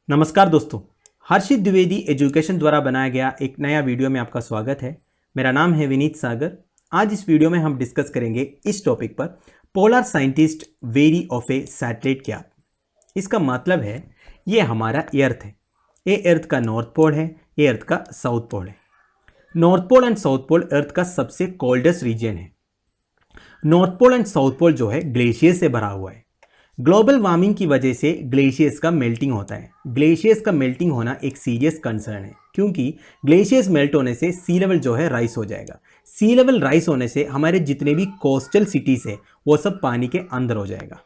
नमस्कार दोस्तों, हर्षित द्विवेदी एजुकेशन द्वारा बनाया गया एक नया वीडियो में आपका स्वागत है। मेरा नाम है विनीत सागर। आज इस वीडियो में हम डिस्कस करेंगे इस टॉपिक पर polar scientist very of A satellite gap. इसका मतलब है ये हमारा अर्थ है, ये अर्थ का नॉर्थ पोल है, ये अर्थ का साउथ पोल है। North pole and south pole earth का सबसे कोल्डेस्ट रीजन है। North pole and south pole जो है ग्लेशियर से भरा हुआ है। ग्लोबल वार्मिंग की वजह से ग्लेशियर्स का मेल्टिंग होता है। ग्लेशियर्स का मेल्टिंग होना एक सीरियस कंसर्न है, क्योंकि ग्लेशियर्स मेल्ट होने से सी लेवल जो है राइस हो जाएगा। सी लेवल राइस होने से हमारे जितने भी कोस्टल सिटीज़ है वो सब पानी के अंदर हो जाएगा।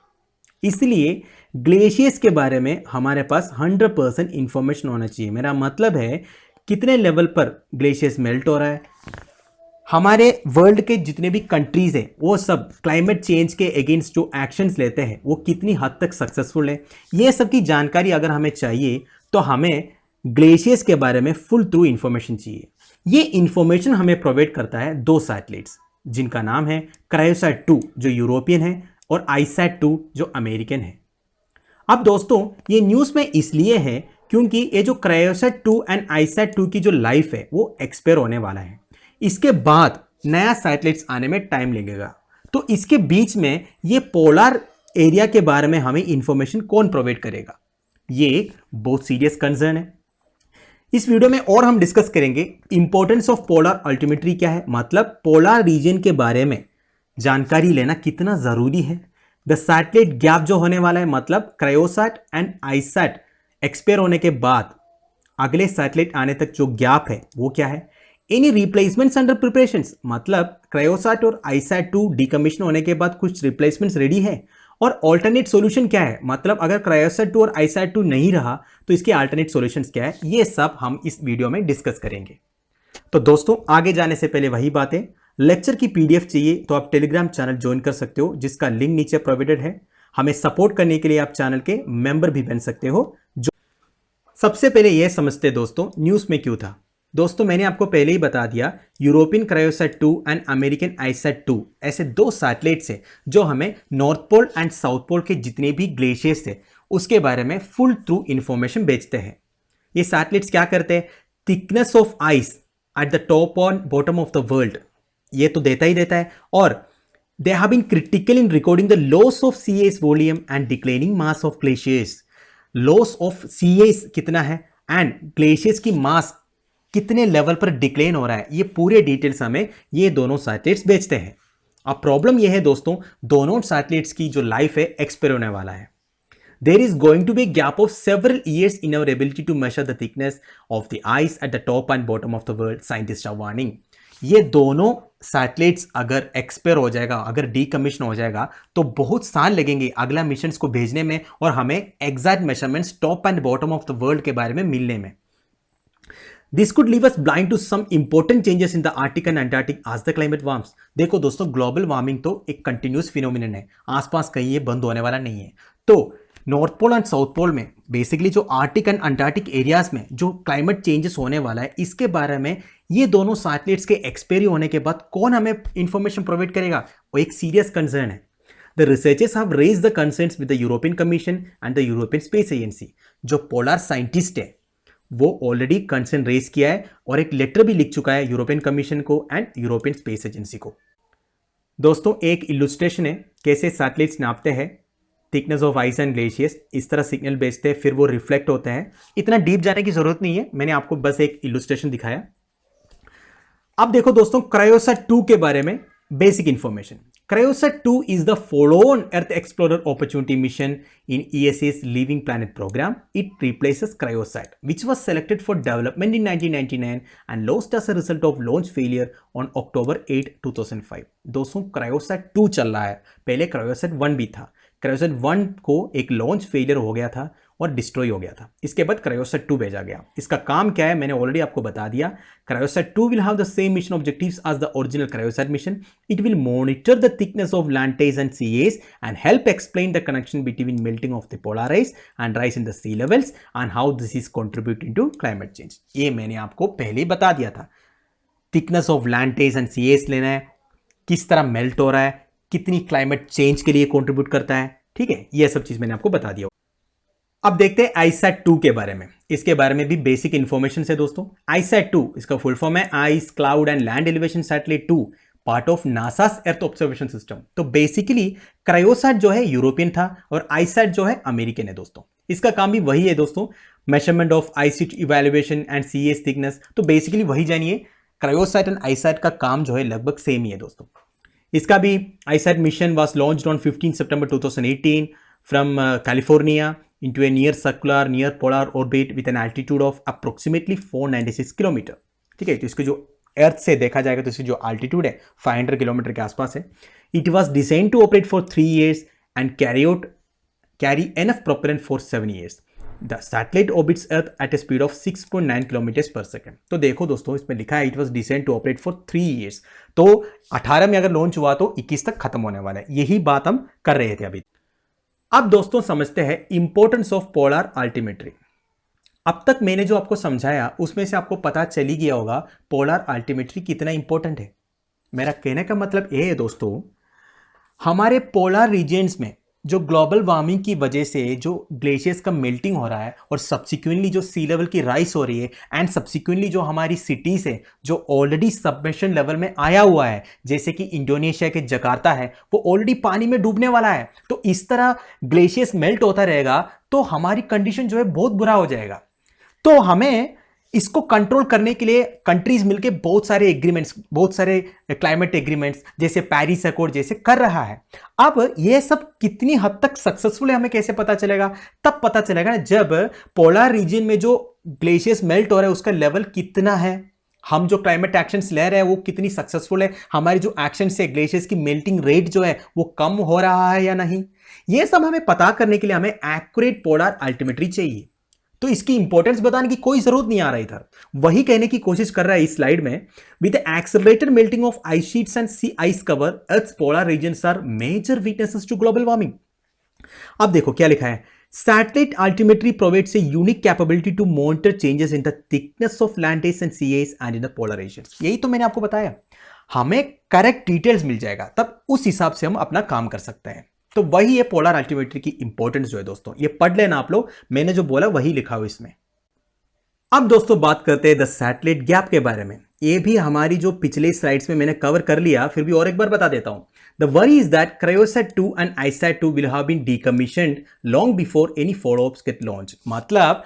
इसलिए ग्लेशियर्स के बारे में हमारे पास 100% इंफॉर्मेशन होना चाहिए। मेरा मतलब है कितने लेवल पर ग्लेशियर्स मेल्ट हो रहा है। हमारे वर्ल्ड के जितने भी कंट्रीज़ हैं वो सब क्लाइमेट चेंज के अगेंस्ट जो एक्शंस लेते हैं वो कितनी हद तक सक्सेसफुल है, ये सब की जानकारी अगर हमें चाहिए तो हमें ग्लेशियर्स के बारे में फुल थ्रू इन्फॉर्मेशन चाहिए। ये इन्फॉर्मेशन हमें प्रोवाइड करता है दो सैटेलाइट्स जिनका नाम है क्रायोसैट 2 जो यूरोपियन है और आईसैट 2 जो अमेरिकन है। अब दोस्तों ये न्यूज़ में इसलिए है क्योंकि ये जो क्रायोसैट 2 एंड आईसैट 2 की जो लाइफ है वो एक्सपायर होने वाला है। इसके बाद नया सैटेलाइट्स आने में टाइम लगेगा। तो इसके बीच में ये पोलर एरिया के बारे में हमें इंफॉर्मेशन कौन प्रोवाइड करेगा, ये एक बहुत सीरियस कंसर्न है। इस वीडियो में और हम डिस्कस करेंगे इंपॉर्टेंस ऑफ पोलर अल्टीमेट्री क्या है, मतलब पोलर रीजन के बारे में जानकारी लेना कितना जरूरी है। द सैटेलाइट गैप जो होने वाला है, मतलब क्रायोसैट एंड आईसैट एक्सपायर होने के बाद अगले सैटेलाइट आने तक जो गैप है वो क्या है। एनी रिप्लेसमेंट्स अंडर प्रिपरेशंस, मतलब क्रायोसैट और आईसैट 2 डिकमीशन होने के बाद कुछ रिप्लेसमेंट्स रेडी है। और ऑल्टरनेट सॉल्यूशन क्या है, मतलब अगर क्रायोसैट 2 और आईसैट 2 नहीं रहा तो इसके अल्टरनेट सॉल्यूशंस क्या है, ये सब हम इस वीडियो में डिस्कस करेंगे। तो दोस्तों आगे जाने से पहले वही बातें, लेक्चर की पीडीएफ चाहिए तो आप टेलीग्राम चैनल ज्वाइन कर सकते हो जिसका लिंक नीचे प्रोवाइडेड है। हमें सपोर्ट करने के लिए आप चैनल के मेंबर भी बन सकते हो। जो सबसे पहले यह समझते दोस्तों न्यूज़ में क्यों था। दोस्तों मैंने आपको पहले ही बता दिया, European CryoSat 2 and American ICESat 2 ऐसे दो सैटेलाइट्स हैं जो हमें north pole and south pole के जितने भी ग्लेशियर्स थे उसके बारे में फुल थ्रू इंफॉर्मेशन भेजते हैं। ये सैटेलाइट्स क्या करते हैं, thickness of ice at the top on bottom of the world ये तो देता ही देता है, और they have been critical in recording the loss of sea ice volume and declining mass of glaciers. Loss of sea ice कितना है and glaciers की मास कितने लेवल पर डिक्लेन हो रहा है, ये पूरे डिटेल्स हमें ये दोनों सैटेलाइट्स भेजते हैं। अब प्रॉब्लम ये है दोस्तों, दोनों सैटेलाइट्स की जो लाइफ है एक्सपायर होने वाला है। There is going to be gap of several years in our ability to measure the thickness of the ice at the top and bottom of the world, scientists are warning. ये दोनों satellites अगर expire हो जाएगा, अगर decommission हो जाएगा तो बहुत साल लगेंगे अगला मिशन को भेजने में और हमें exact measurements top and bottom of the world के बारे में मिलने में। This could leave us blind to some important changes in the Arctic and Antarctic as the climate warms। देखो दोस्तों ग्लोबल वार्मिंग तो एक कंटिन्यूस फिनोमिनन है, आसपास कहीं ये बंद होने वाला नहीं है। तो north pole and south pole में बेसिकली जो आर्टिक एंड अंटार्कटिक एरियाज में जो क्लाइमेट चेंजेस होने वाला है इसके बारे में ये दोनों सैटेलाइट्स के एक्सपायरी होने के बाद कौन हमें इंफॉर्मेशन प्रोवाइड करेगा, वो एक सीरियस कंसर्न है। The researchers have raised the concerns with the European commission and the European Space agency. जो पोलर साइंटिस्ट है वो ऑलरेडी कंसर्न रेज किया है और एक लेटर भी लिख चुका है यूरोपियन कमीशन को एंड यूरोपियन स्पेस एजेंसी को। दोस्तों एक इलुस्ट्रेशन है कैसे सैटेलाइट्स नापते हैं thickness of ice and glaciers, इस तरह सिग्नल भेजते हैं फिर वो रिफ्लेक्ट होते हैं। इतना डीप जाने की जरूरत नहीं है, मैंने आपको बस एक इलुस्ट्रेशन दिखाया। अब देखो दोस्तों क्रायोसैट 2 के बारे में basic information. Cryosat 2 is the follow-on Earth Explorer Opportunity mission in ESA's Living Planet program. It replaces Cryosat, which was selected for development in 1999 and lost as a result of launch failure on October 8, 2005. दोस्तों Cryosat 2 चल रहा है, पहले Cryosat 1 भी था। Cryosat 1 को एक launch failure हो गया था और डिस्ट्रॉय हो गया था, इसके बाद क्रायोसैट 2 भेजा गया। इसका काम क्या है मैंने ऑलरेडी आपको बता दिया। CryoSat 2 will have the same mission objectives as the original CryoSat mission. It will monitor the thickness of land ice and sea ice and help explain the connection between melting of the polar ice and rise in the sea levels and how this is contributing to climate change. ये मैंने आपको पहले ही बता दिया था। Thickness of land ice and sea ice लेना है, किस तरह मेल्ट हो रहा है, कितनी क्लाइमेट चेंज के लिए कॉन्ट्रीब्यूट करता है, ठीक है, ये सब चीज मैंने आपको बता दिया। अब देखते हैं आईसैट 2 के बारे में। इसके बारे में भी बेसिक इंफॉर्मेशन है दोस्तों। आईसैट 2 इसका फुल फॉर्म है ice cloud and land elevation satellite 2, part of NASA's earth observation system. तो बेसिकली क्रायोसैट जो है यूरोपियन था और आईसैट जो है अमेरिकन है दोस्तों। इसका काम भी वही है दोस्तों, measurement of ice evaluation and CS thickness. तो बेसिकली वही जानिए, क्रायोसैट एंड आईसैट का काम जो है लगभग सेम ही है दोस्तों। इसका भी ICESat mission was launched on 15 September 2018 from California into a near circular near polar orbit with an altitude of approximately 496 kilometre. ठीक है, तो इसको जो अर्थ से देखा जाएगा तो इसकी जो अल्टीट्यूड है 500 किलोमीटर के आसपास है। It was design to operate for 3 years and carry enough propellant for 7 years। The satellite orbits earth at a speed of 6.9 kilometre per second. तो देखो दोस्तों, इसमें लिखा है it was design to operate for 3 years। तो 18 में अगर launch हुआ तो 21 तक खत्म होने वाला है। यही बात हम कर रहे थे अभी। अब दोस्तों समझते हैं इंपॉर्टेंस ऑफ पोलर अल्टीमेट्री। अब तक मैंने जो आपको समझाया उसमें से आपको पता चल ही गया होगा पोलर अल्टीमेट्री कितना इंपॉर्टेंट है। मेरा कहने का मतलब यह है दोस्तों, हमारे पोलर रीजन्स में जो ग्लोबल वार्मिंग की वजह से जो ग्लेशियर्स का मेल्टिंग हो रहा है और सब्सिक्वेंटली जो सी लेवल की राइस हो रही है एंड सब्सिक्वेंटली जो हमारी सिटीज है जो ऑलरेडी सबमर्शन लेवल में आया हुआ है, जैसे कि इंडोनेशिया के जकार्ता है, वो ऑलरेडी पानी में डूबने वाला है। तो इस तरह ग्लेशियर्स मेल्ट होता रहेगा तो हमारी कंडीशन जो है बहुत बुरा हो जाएगा। तो हमें इसको कंट्रोल करने के लिए कंट्रीज मिलके बहुत सारे एग्रीमेंट्स, बहुत सारे क्लाइमेट एग्रीमेंट्स जैसे पेरिस अकॉर्ड जैसे कर रहा है। अब ये सब कितनी हद तक सक्सेसफुल है हमें कैसे पता चलेगा? तब पता चलेगा जब पोलर रीजन में जो ग्लेशियर्स मेल्ट हो रहा है उसका लेवल कितना है, हम जो क्लाइमेट एक्शंस ले रहे हैं वो कितनी सक्सेसफुल है, हमारी जो एक्शन से ग्लेशियर्स की मेल्टिंग रेट जो है वो कम हो रहा है या नहीं। ये सब हमें पता करने के लिए हमें एक्यूरेट पोलर अल्टीमेट्री चाहिए। तो इसकी इंपॉर्टेंस बताने की कोई जरूरत नहीं आ रही था, वही कहने की कोशिश कर रहा है इस स्लाइड में। With the accelerated melting of ice sheets and sea ice cover, earth's polar regions are major weaknesses to global warming. अब देखो क्या लिखा है, satellite altimetry provides a unique capability to monitor changes in the thickness of land ice and sea ice and in the polar regions. यही तो मैंने आपको बताया, हमें करेक्ट डिटेल्स मिल जाएगा तब उस हिसाब से हम अपना काम कर सकते हैं। तो वही है पोलर अल्टीमेट्री की इंपॉर्टेंस जो है दोस्तों, ये पढ़ लेना आप लोग, मैंने जो बोला वही लिखा हो इसमें। अब दोस्तों बात करते हैं द सैटेलाइट गैप के बारे में। ये भी हमारी जो पिछले स्लाइड्स में मैंने कवर कर लिया, फिर भी और एक बार बता देता हूं। The worry is that CryoSat 2 and ICESat 2 will have been decommissioned long before any followups get launch. मतलब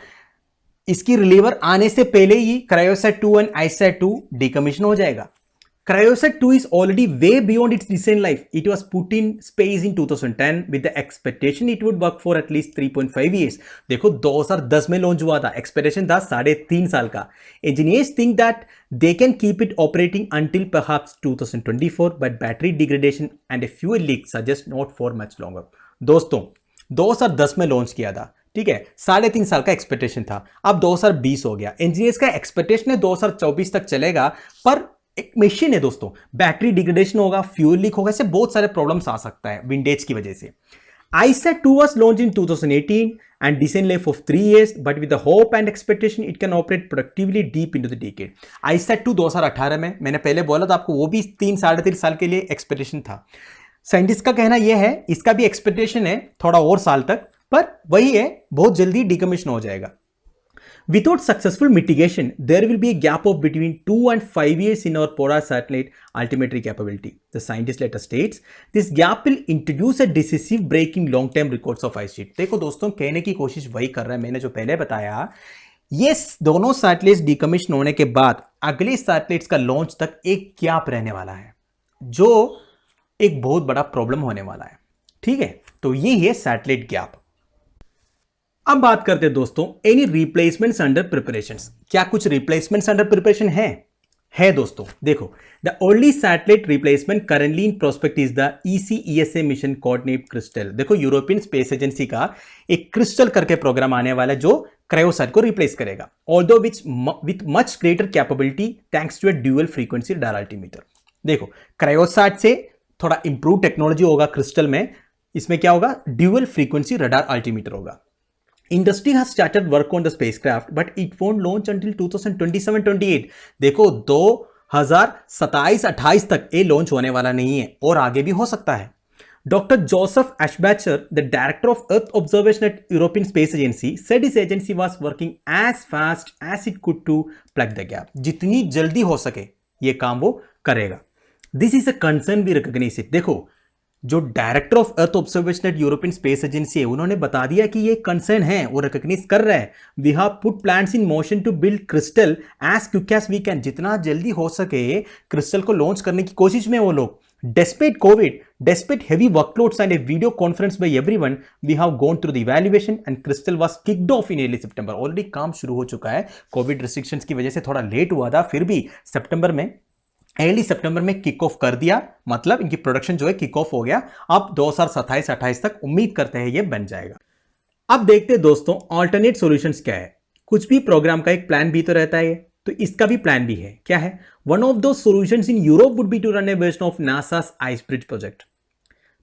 इसकी रिलीवर आने से पहले ही क्रायोसैट 2 एंड आईसैट 2 डीकमीशन हो जाएगा। Cryosat 2 is already way beyond its recent life. It was put in space in 2010 with the expectation it would work for at least 3.5 years. देखो 2010 में launch हुआ था, एक्सपेक्टेशन था 3.5 साल का। Engineers think that they can keep it operating until perhaps 2024, but battery degradation and a fuel leak suggest not for much longer. दोस्तों 2010 में launch किया था, ठीक है, 3.5 साल का एक्सपेक्टेशन था, अब 2020 हो गया। इंजीनियर्स का एक्सपेक्टेशन है 2024 तक चलेगा, पर एक मशीन है दोस्तों, बैटरी डिग्रेडेशन होगा, फ्यूल लीक होगा, इससे बहुत सारे प्रॉब्लम्स आ सकता है विंडेज की वजह से। आईसैट 2 was launched in 2018 and decent life of 3 years, but with the hope and expectation it can operate productively deep into the decade. आईसैट 2 2018 में, मैंने पहले बोला था आपको, वो भी 3-3.5 साल के लिए एक्सपेक्टेशन था। साइंटिस्ट का कहना यह है इसका भी एक्सपेक्टेशन है थोड़ा और साल तक, पर वही है बहुत जल्दी डिकमीशन हो जाएगा। Without successful mitigation, there will be a gap of between 2 and 5 years in our polar satellite altimetry capability. The scientist letter states, this gap will introduce a decisive break in long-term records of ice sheet. देखो दोस्तों, कहने की कोशिश वही कर रहा है, मैंने जो पहले बताया, ये दोनों सैटेलाइट्स डिकमीशन होने के बाद अगले सैटेलाइट्स का लॉन्च तक एक गैप रहने वाला है, जो एक बहुत बड़ा प्रॉब्लम होने वाला है। ठीक है, तो ये है सैटेलाइट गैप। अब बात करते हैं दोस्तों एनी रिप्लेसमेंट्स अंडर प्रिपरेशंस। क्या कुछ रिप्लेसमेंट्स अंडर प्रिपरेशन है दोस्तों? देखो, the only satellite replacement currently in prospect is the ECESA mission coordinate crystal. देखो, यूरोपियन स्पेस एजेंसी का एक क्रिस्टल करके प्रोग्राम आने वाला है जो क्रायोसैट को रिप्लेस करेगा, although with much greater capability thanks to a dual frequency radar altimeter. देखो, क्रायोसैट से थोड़ा इंप्रूव टेक्नोलॉजी होगा क्रिस्टल में, इसमें क्या होगा, ड्यूअल फ्रीक्वेंसी रडार अल्टीमीटर होगा। Industry has started work on the spacecraft, but it won't launch until 2027-28। देखो 2027-28 तक ये लॉन्च होने वाला नहीं है और आगे भी हो सकता है। Dr. Joseph Ashbacher, the director of Earth Observation at European Space Agency, said his agency was working as fast as it could to plug the gap. जितनी जल्दी हो सके ये काम वो करेगा. This is a concern we recognize it. देखो, जो director of earth observation at European Space Agency है उन्होंने बता दिया कि ये कंसर्न है, वो रिकॉग्नाइज कर रहा है. We have put plans in motion to build CRISTAL as quick as we can. जितना जल्दी हो सके क्रिस्टल को लॉन्च करने की कोशिश में वो लोग. Despite COVID, despite heavy workloads and a video conference by everyone, we have gone through the evaluation and Crystal was kicked off in early September. Already काम शुरू हो चुका है. कोविड रिस्ट्रिक्शंस की वजह से थोड़ा लेट हुआ था, फिर भी सितंबर में, अर्ली सितंबर में किक ऑफ कर दिया. मतलब इनकी प्रोडक्शन जो है किक ऑफ हो गया. अब 2027-28 तक उम्मीद करते हैं ये बन जाएगा. अब देखते हैं दोस्तों ऑल्टरनेट सॉल्यूशंस क्या है. कुछ भी प्रोग्राम का एक प्लान भी तो रहता है, तो इसका भी प्लान भी है. क्या है? One of the solutions in Europe would be to run a version of NASA's IceBridge project.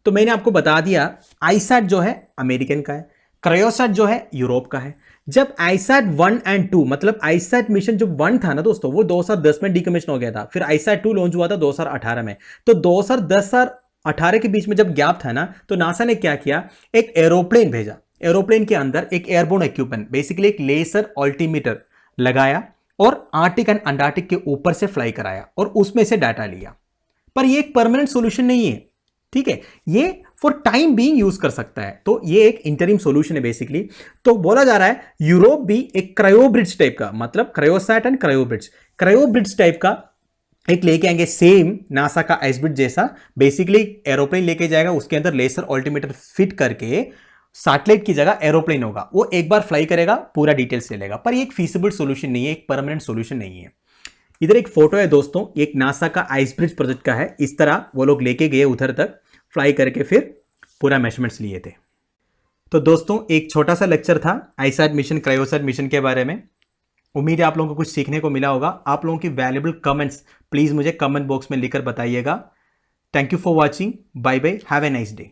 तो मैंने आपको बता दिया आईसैट जो है अमेरिकन का है, क्रायोसैट जो है यूरोप का है. जब आईसैट 1 and 2 मतलब आईसैट मिशन जो 1 था ना दोस्तों, वो 2010 में डिकमीशन हो गया था. फिर आईसैट 2 लॉन्च हुआ था 2018 में. तो 2010 और 18 के बीच में जब गैप था ना, तो नासा ने क्या किया, एक एरोप्लेन भेजा. एरोप्लेन के अंदर एक एयरबोर्न इक्विपमेंट, बेसिकली एक लेजर ऑल्टीमीटर लगाया और आर्टिक एंड अंटार्कटिक के ऊपर से फ्लाई कराया और उसमें से डाटा लिया. पर ये एक परमानेंट सॉल्यूशन नहीं है, ठीक है. ये फॉर टाइम बीइंग यूज कर सकता है. तो ये एक इंटरिम सॉल्यूशन है बेसिकली. तो बोला जा रहा है यूरोप भी एक क्रायोब्रिड्ज टाइप का, मतलब क्रायोसैट एंड क्रायोब्रिड्ज टाइप का एक लेके आएंगे, सेम नासा का आइसब्रिज जैसा. बेसिकली एरोप्लेन लेके जाएगा, उसके अंदर लेजर ऑल्टीमीटर फिट करके सैटेलाइट की जगह एरोप्लेन होगा, वो एक बार फ्लाई करेगा, पूरा डिटेल्स ले लेगा. पर ये एक फीसिबल सॉल्यूशन नहीं है, एक परमानेंट सॉल्यूशन नहीं है. इधर एक फोटो है दोस्तों, एक नासा का आइसब्रिज प्रोजेक्ट का है. इस तरह वो लोग लेके गए उधर तक, फ्लाई करके फिर पूरा मेजरमेंट्स लिए थे. तो दोस्तों एक छोटा सा लेक्चर था आईसैट मिशन, क्रायोसैट मिशन के बारे में. उम्मीद है आप लोगों को कुछ सीखने को मिला होगा. आप लोगों की वैल्यूएबल कमेंट्स प्लीज मुझे कमेंट बॉक्स में लिखकर बताइएगा. Thank you for watching. Bye bye. Have a nice day.